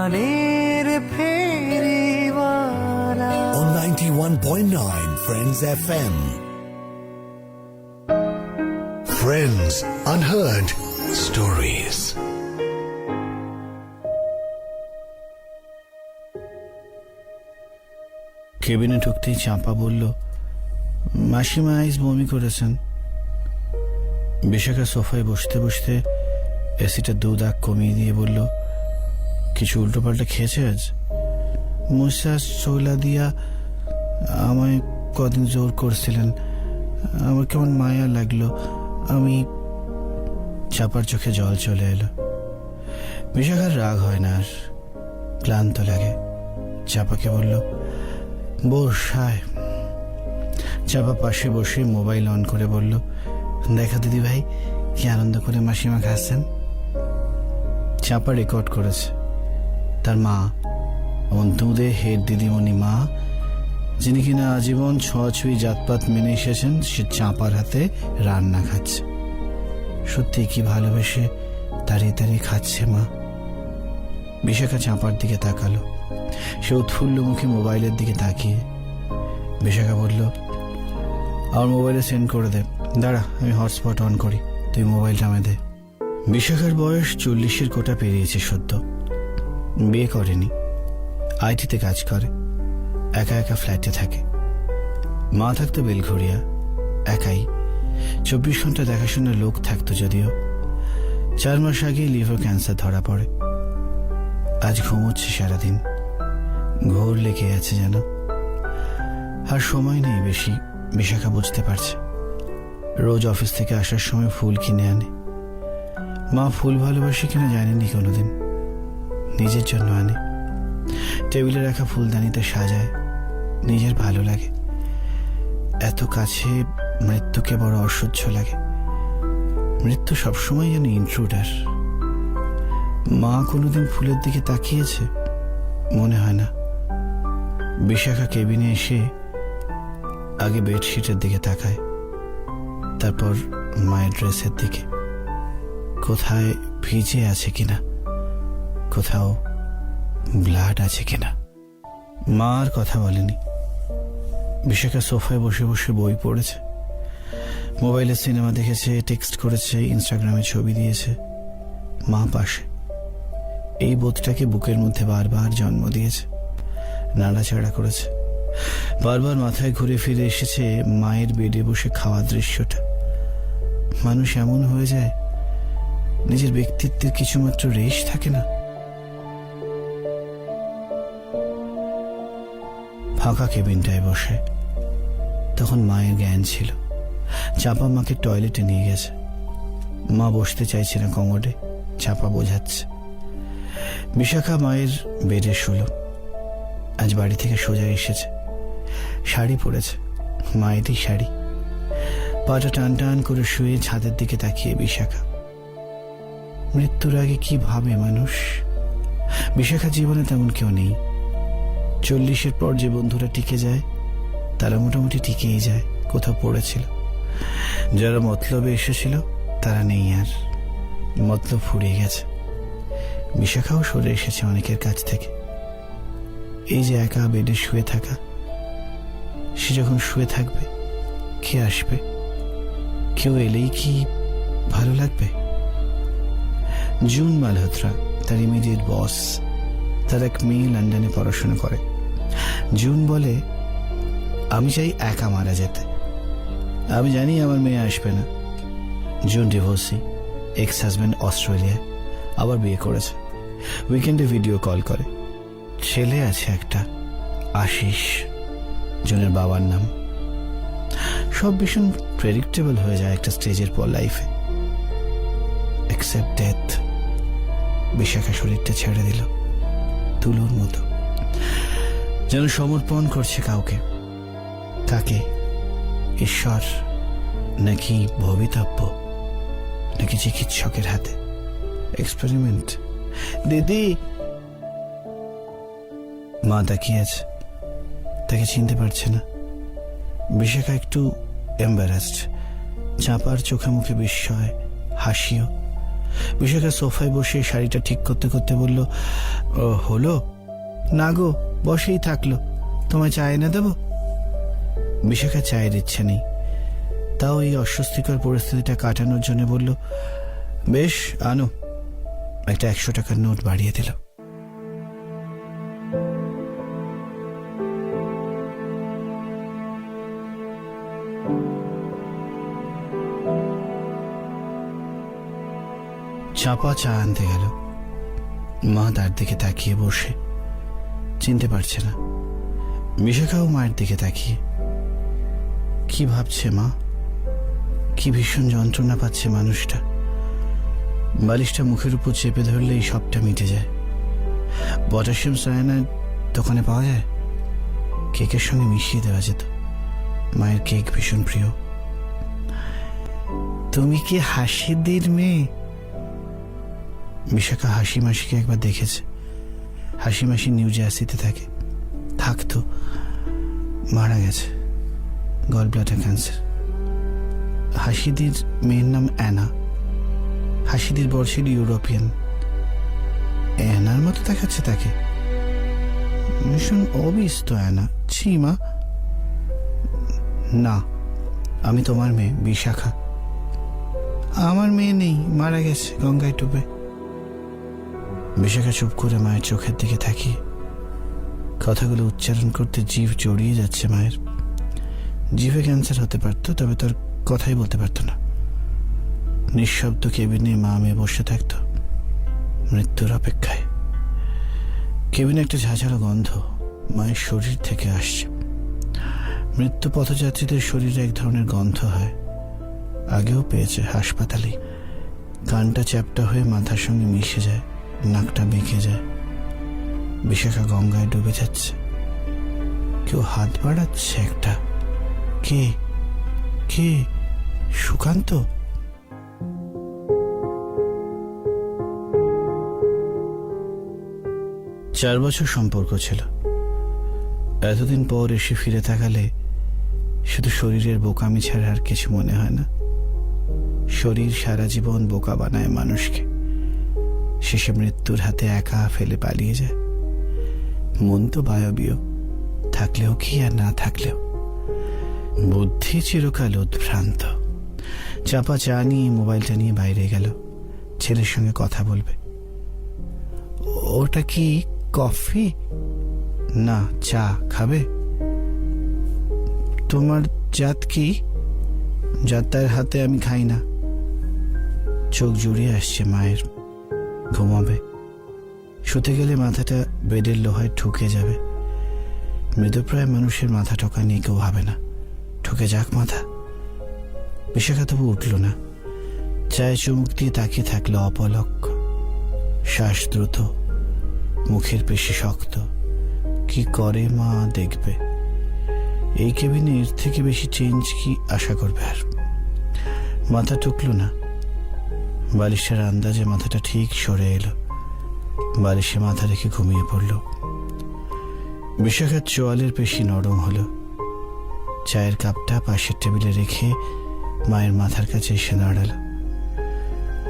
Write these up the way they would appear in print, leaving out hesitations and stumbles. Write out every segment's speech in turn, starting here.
প্রাণের ফেরিওয়ালা। On 91.9 Friends FM. Friends Unheard Stories. কেবিনে ঢুকতেই চাঁপা বলল, মাসিমা আইস বমি করেছেন। বিশাখা সোফায় বসতে বসতে এসিটা 2 দাগ কমিয়ে দিয়ে বলল, কিছু উল্টোপাল্টা খেয়েছে আজ? মুসা সোলা দিয়া আমায় কদিন জোর করছিলেন, আমার কেমন মায়া লাগলো। আমি চাপার চোখে জল চলে এলো। বিশাখার রাগ হয় না আর, ক্লান্ত লাগে। চাপাকে বলল, বস আয়। চাপা পাশে বসে মোবাইল অন করে বলল, দেখা দিদি ভাই কি আনন্দ করে মাসিমা খাচ্ছেন। চাপা রেকর্ড করেছে। তার মা, এমন দুধে হেড দিদিমণি মা, যিনি কিনা আজীবন ছোঁয়াছুঁই জাতপাত মেনে এসেছেন, সে চাপার হাতে রান্না খাচ্ছে। সত্যি কি ভালোবেসে দাঁড়িয়ে দাঁড়িয়ে খাচ্ছে মা। বিশাখা চাপার দিকে তাকালো। সে উৎফুল্ল মুখে মোবাইলের দিকে তাকিয়ে। বিশাখা বলল, আমার মোবাইলে সেন্ড করে দে। দাঁড়া, আমি হটস্পট অন করি, তুই মোবাইলটা আমায় দে। বিশাখার বয়স 40-এর কোটা পেরিয়েছে সদ্য। বিয়ে করেনি, আইটিতে কাজ করে, একা একা ফ্ল্যাটে থাকে। মা থাকতো বেলঘরিয়া, একাই। 24 ঘন্টা দেখাশোনার লোক থাকতো যদিও। 4 মাস আগে লিভার ক্যান্সার ধরা পড়ে। আজ ঘুমোচ্ছে সারাদিন, ঘোর লেগে আছে যেন। আর সময় নেই বেশি, বিশাখা বুঝতে পারছে। রোজ অফিস থেকে আসার সময় ফুল কিনে আনে। মা ফুল ভালোবাসে কিনা জানেনি কোনোদিন, নিজের জন্য আনে। টেবিলে রাখা ফুলদানিতে সাজায়, নিজের ভালো লাগে। এত কাছে মৃত্যুকে বড় অসহ্য লাগে। মৃত্যু সবসময় যেন ইন্ট্রুডার। মা কোনোদিন ফুলের দিকে তাকিয়েছে? মনে হয় না। বিশাখা কেবিনে এসে আগে বেডশিটের দিকে তাকায়, তারপর মায়ের ড্রেসের দিকে। কোথায় ভিজে আছে কিনা, কোথাও ব্লাড আছে কিনা। মা আর কথা বলেনি। বিশাখা সোফায় বসে বসে বই পড়েছে, মোবাইলে সিনেমা দেখেছে, টেক্সট করেছে, ইনস্টাগ্রামে ছবি দিয়েছে। মা পাশে। এই বোধটাকে বুকের মধ্যে বারবার জন্ম দিয়েছে, নাড়াচাড়া করেছে। বারবার মাথায় ঘুরে ফিরে এসেছে মায়ের বেডে বসে খাওয়ার দৃশ্যটা। মানুষ এমন হয়ে যায়, নিজের ব্যক্তিত্বের কিছুমাত্র রেশ থাকে না। ফাঁকা কেবিনটায় বসে তখন মায়ের জ্ঞান ছিল। চাপা মাকে টয়লেটে নিয়ে গেছে। মা বসতে চাইছে না কমোডে, চাপা বোঝাচ্ছে। বিশাখা মায়ের বেডে শুলো। আজ বাড়ি থেকে সোজা এসেছে, শাড়ি পরেছে, মায়েরই শাড়ি। পাটা টান টান করে শুয়ে ছাদের দিকে তাকিয়ে বিশাখা। মৃত্যুর আগে কি ভাবে মানুষ? বিশাখা জীবনে তেমন কেউ নেই। 40-এর পর যে বন্ধুরা টিকে যায়, তারা মোটামুটি টিকেই যায়, কোথাও পড়েছিল। যারা মতলবে এসেছিল তারা নেই আর, মতলব ফুরিয়ে গেছে। বিশাখাও সরে এসেছে অনেকের কাছ থেকে। এই যে একা বেডে শুয়ে থাকা, সে যখন শুয়ে থাকবে, কে আসবে? কেউ এলেই কি ভালো লাগবে? জুন মালহোত্রা, তার ইমিডিয়েট বস, তার এক মেয়ে লন্ডনে পড়াশোনা করে। জুন বলে, আমি চাই একা মারা যেতে। আমি জানি আমার মেয়ে আসবে না। জুন ডিভোর্সি, এক্স হাজব্যান্ড অস্ট্রেলিয়ায়, আবার বিয়ে করেছে। উইকেন্ডে ভিডিও কল করে। ছেলে আছে একটা, আশিস, জুনের বাবার নাম। সব ভীষণ প্রেডিক্টেবল হয়ে যায় একটা স্টেজের পর লাইফে, এক্সেপ্ট ডেথ। বিশাখা শরীরটা ছেড়ে দিল তুলোর মতো, যেন সমর্পণ করছে কাউকে। কাকে? ঈশ্বর, নাকি ভবিতব্য, নাকি চিকিৎসকের হাতে? এক্সপেরিমেন্ট। দিদি। মা তাকিয়ে আছে, তাকে চিনতে পারছে না। বিশাখা একটু এম্বারাসড। চাপার চোখে মুখে বিস্ময়, হাসিও। বিশাখা সোফায় বসে শাড়িটা ঠিক করতে করতে বলল, ও হলো না গো, বসেই থাকলো, তোমায় চা এনে দেবো? বিশাখা চায়ের ইচ্ছে নেই, তাও এই অস্বস্তিকর পরিস্থিতিটা কাটানোর জন্য বলল, বেশ আনো। একটা 100 টাকার নোট বাড়িয়ে দিল। চাপা চা আনতে গেল। মা তার দিকে তাকিয়ে বসে, চিনতে পারছে না। বিশাখাও মায়ের দিকে তাকিয়ে। কি ভাবছে মা? কি ভীষণ যন্ত্রণা পাচ্ছে মানুষটা। বালিশটা মুখের উপর চেপে ধরলেই সবটা মিটে যায়। পটাশিয়াম সায়ানাইড দোকানে পাওয়া যায়, কেকের সঙ্গে মিশিয়ে দেওয়া যেত। মায়ের কেক ভীষণ প্রিয়। তুমি কি হাসিদির মেয়ে? বিশাখা হাসি মাসিকে একবার দেখেছে। হাসি মাসি নিউ জার্সিতে থাকতো, মারা গেছে, গল ব্লাডার ক্যান্সার। হাসিদির মেয়ের নাম অ্যানা। হাসিদির বর ছিল ইউরোপিয়ান। অ্যানার মতো দেখাচ্ছে তাকে, ভীষণ অবিস্ত অ্যানা। ছি মা। না, আমি তোমার মেয়ে বিশাখা। আমার মেয়ে নেই, মারা গেছে গঙ্গায় ডুবে। বিশাখা চুপ করে মায়ের চোখের দিকে তাকিয়ে। কথাগুলো উচ্চারণ করতে জিভ জড়িয়ে যাচ্ছে মায়ের। জিভে ক্যান্সার হতে পারত, তবে তার কথাই বলতে পারত না। নিঃশব্দ কেবিনে মা মেয়ে বসে থাকত মৃত্যুর অপেক্ষায়। কেবিনে একটা ঝাঁঝালো গন্ধ মায়ের শরীর থেকে আসছে। মৃত্যু পথযাত্রীদের শরীরে এক ধরনের গন্ধ হয়, আগেও পেয়েছে হাসপাতালেই। কানটা চ্যাপ্টা হয়ে মাথার সঙ্গে মিশে যায়, নাকটা বেঁকে যায়। বিশাখা গঙ্গায় ডুবে যাচ্ছে। কেউ হাত বাড়াচ্ছে একটা। কে কে? সুকান্ত? চার বছর সম্পর্ক ছিল। এতদিন পর এসে ফিরে তাকালে শুধু শরীরের বোকামি ছাড়া আর কিছু মনে হয় না। শরীর সারা জীবন বোকা বানায় মানুষকে, শেষে মৃত্যুর হাতে একা ফেলে পালিয়ে যায়। মন তো বায়বীয়, থাকলেও কি আর না থাকলেও। বুদ্ধি চিরকাল উদ্ভ্রান্ত। চাপা চা নিয়ে মোবাইলটা নিয়ে বাইরে গেল, ছেলের সঙ্গে কথা বলবে। ওটা কি কফি? না, চা খাবে? তোমার জাত কি? যাত্রার হাতে আমি খাই না। চোখ জুড়িয়ে আসছে মায়ের। ঘুমাবে। শুতে গেলে মাথাটা বেডের লোহায় ঠুকে যাবে। মৃতপ্রায় মানুষের মাথা ঠকা নিয়ে কেউ ভাবে না। ঠুকে যাক মাথা। বিশাখা তবু উঠল না। চায়ে চুমুক দিয়ে তাকিয়ে থাকলো অপলক। শ্বাস দ্রুত, মুখের পেশি শক্ত। কি করে মা দেখবে? এই কেবিনে এর থেকে বেশি চেঞ্জ কি আশা করবে আর? মাথা টুকলো না। বালিশের আন্দাজে মাথাটা ঠিক সরে এলো। বালিশে মাথা রেখে ঘুমিয়ে পড়ল। বিশাখার চোয়ালের পেশি নরম হলো। চায়ের কাপটা পাশের টেবিলে রেখে মায়ের মাথার কাছে এসে দাঁড়ালো।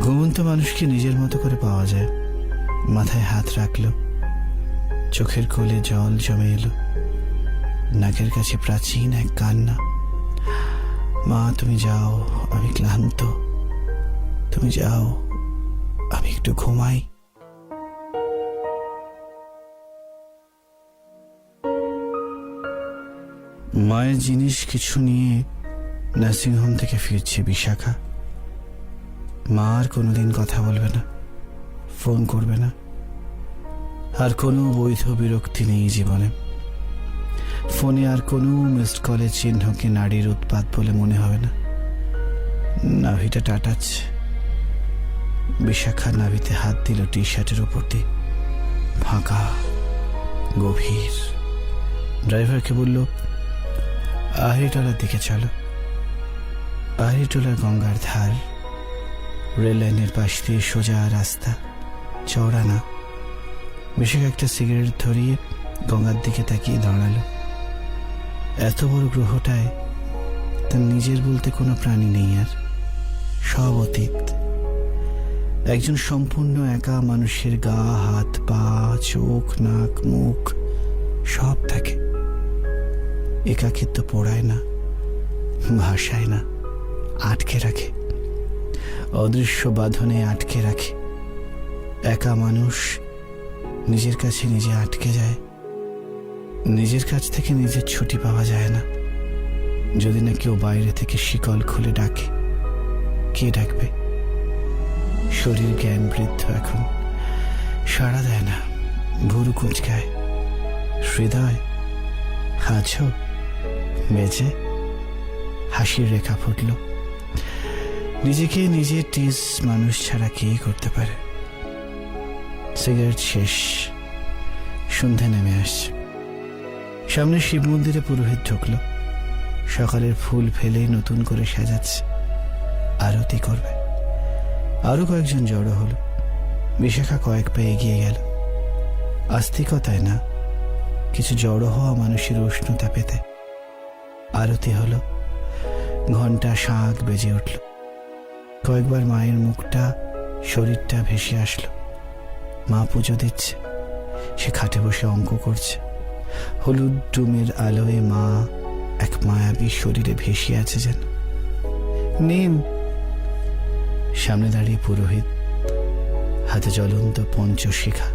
ঘুমন্ত মানুষকে নিজের মতো করে পাওয়া যায়। মাথায় হাত রাখলো। চোখের কোলে জল জমে এলো। নাকের কাছে প্রাচীন এক কান্না। মা তুমি যাও, আমি ক্লান্ত। তুমি যাও, আমি একটু ঘুমাই। মায়ের জিনিস কিছু নিয়ে নার্সিংহোম থেকে ফিরছে বিশাখা। মা আর কোনোদিন কথা বলবে না, ফোন করবে না। আর কোনো বৈধ বিরক্তি নেই জীবনে। ফোনে আর কোনো মিসড কলের চিহ্নকে নারীর উৎপাত বলে মনে হবে না। নাভিটা টাটাচ্ছে। বিশাখা নাভিতে হাত দিল টি শার্টের উপর দিয়ে। ফাঁকা, গভীর। ড্রাইভারকে বলল, আহরিটোলার দিকে চলো। আহরিটোলার গঙ্গার ধার, রেল লাইনের পাশ দিয়ে সোজা রাস্তা, চওড়া না। বিশাখা একটা সিগারেট ধরিয়ে গঙ্গার দিকে তাকিয়ে দাঁড়ালো। এত বড় গ্রহটায় তার নিজের বলতে কোনো প্রাণী নেই আর, সব অতীত। একজন সম্পূর্ণ একা মানুষের গা, হাত, পা, চোখ, নাক, মুখ সব থাকে। একাকিত্ব পোড়ায় না, ভাসায় না, আটকে রাখে, অদৃশ্য বাঁধনে আটকে রাখে। একা মানুষ নিজের কাছে নিজে আটকে যায়। নিজের কাছ থেকে নিজের ছুটি পাওয়া যায় না, যদি না কেউ বাইরে থেকে শিকল খুলে ডাকে। কে ডাকবে? শরীর জ্ঞান বৃদ্ধ, এখন সাড়া দেয় না, ভুরু কুঁচকায়। হৃদয় আছো বেঁচে? হাসির রেখা ফুটল। নিজেকে নিজে টিস মানুষ ছাড়া কে করতে পারে? সিগারেট শেষ, সন্ধে নেমে আসছে। সামনে শিব মন্দিরে পুরোহিত ঢুকল। সকালের ফুল ফেলে নতুন করে সাজাচ্ছে, আরতি করবে। আরো কয়েকজন জড়ো হলো। বিশাখা কয়েক পা এগিয়ে গেল। আস্তিকতায় না, কিছু জড়ো হওয়া মানুষের উষ্ণতা পেতে। আরতি হলো, ঘন্টা শাঁখ বেজে উঠল। কয়েকবার মায়ের মুখটা, শরীরটা ভেসে আসলো। মা পুজো দিচ্ছে, সে খাটে বসে অঙ্ক করছে। হলুদ ডুমের আলোয় মা এক মায়াবী শরীরে ভেসে আছে যেন। নিম। সামনে দাঁড়িয়ে পুরোহিত, হাতে জ্বলন্ত পঞ্চশিখা।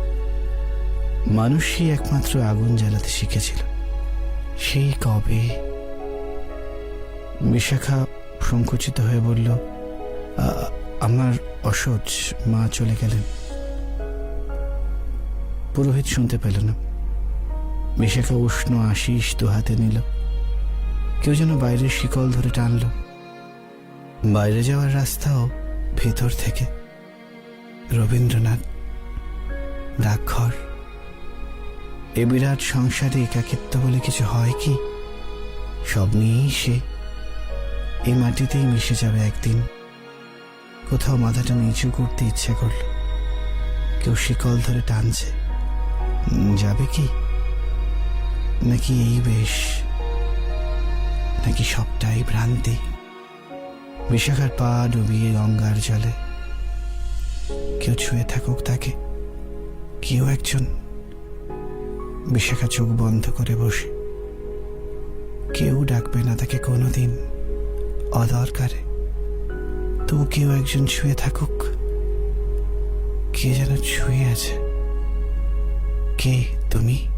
মানুষই একমাত্র আগুন জ্বালাতে শিখেছিল, সেই কবে। বিশাখা সংকুচিত হয়ে বলল, আমার অসহ্য, মা চলে গেলেন। পুরোহিত শুনতে পেল না। বিশাখা উষ্ণ আশিস দুহাতে নিল। কেউ যেন বাইরের শিকল ধরে টানল। বাইরে যাওয়ার রাস্তাও ভেতর থেকে। রবীন্দ্রনাথ, ডাকঘর। এ বিরাট সংসারে একাকিত্ব বলে কিছু হয় কি? সব নিয়েই সে এই মাটিতেই মিশে যাবে একদিন। কোথাও মাথাটা নিচু করতে ইচ্ছে করল। কেউ শিকল ধরে টানছে। যাবে কি? নাকি এই বেশ? নাকি সবটাই ভ্রান্তি? বিশাখার পা ডুবিয়ে গঙ্গার জলে। কেউ ছুঁয়ে থাকুক তাকে, কেউ একজন। বিশাখা চোখ বন্ধ করে বসে। কেউ ডাকবে না তাকে কোনোদিন, অদরকারে। তবু কেউ একজন ছুঁয়ে থাকুক। কে যেন ছুঁয়ে আছে। কে তুমি?